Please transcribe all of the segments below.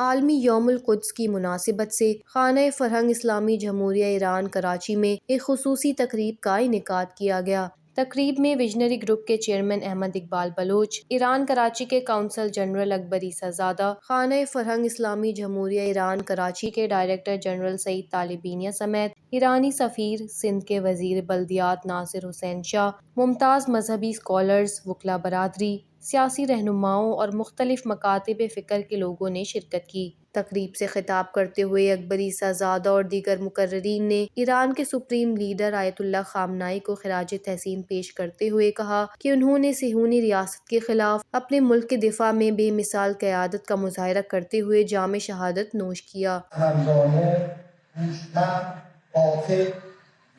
عالمی یوم القدس کی مناسبت سے خانہ فرہنگ اسلامی جمہوریہ ایران کراچی میں ایک خصوصی تقریب کا انعقاد کیا گیا۔ تقریب میں وژنری گروپ کے چیئرمین احمد اقبال بلوچ، ایران کراچی کے قونصل جنرل اکبر عیسیٰ زادہ، خانہ فرہنگ اسلامی جمہوریہ ایران کراچی کے ڈائریکٹر جنرل سعید طالبینیہ سمیت ایرانی سفیر، سندھ کے وزیر بلدیات ناصر حسین شاہ، ممتاز مذہبی اسکالرز، وکلاء برادری، سیاسی رہنماؤں اور مختلف مکاتب فکر کے لوگوں نے شرکت کی۔ تقریب سے خطاب کرتے ہوئے اکبر عیسیٰ زادہ اور دیگر مقررین نے ایران کے سپریم لیڈر آیت اللہ خامنہ ای کو خراج تحسین پیش کرتے ہوئے کہا کہ انہوں نے صہیونی ریاست کے خلاف اپنے ملک کے دفاع میں بے مثال قیادت کا مظاہرہ کرتے ہوئے جام شہادت نوش کیا۔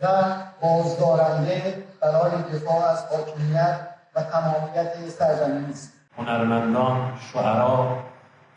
و بازدارنده برای دفاع از حاکمیت و تمامیت سرزمین است. هنرمندان، شعرا،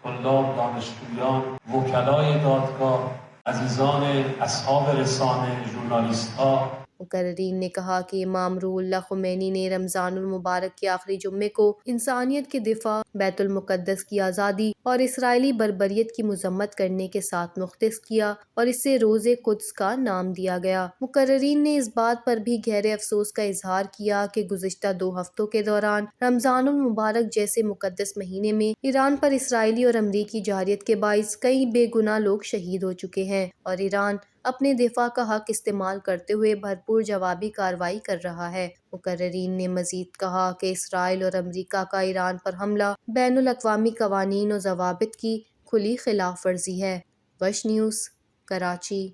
طلاب، دانشجویان، وکلای دادگاه، عزیزان اصحاب رسانه، ژورنالیست‌ها، مقررین نے کہا کہ امام روح اللہ خمینی نے رمضان المبارک کے آخری جمعے کو انسانیت کے دفاع، بیت المقدس کی آزادی اور اسرائیلی بربریت کی مذمت کرنے کے ساتھ مختص کیا اور اسے روز قدس کا نام دیا گیا۔ مقررین نے اس بات پر بھی گہرے افسوس کا اظہار کیا کہ گزشتہ 2 ہفتوں کے دوران رمضان المبارک جیسے مقدس مہینے میں ایران پر اسرائیلی اور امریکی جارحیت کے باعث کئی بے گناہ لوگ شہید ہو چکے ہیں اور ایران اپنے دفاع کا حق استعمال کرتے ہوئے بھرپور جوابی کارروائی کر رہا ہے۔ مقررین نے مزید کہا کہ اسرائیل اور امریکہ کا ایران پر حملہ بین الاقوامی قوانین و ضوابط کی کھلی خلاف ورزی ہے۔ وش نیوز، کراچی۔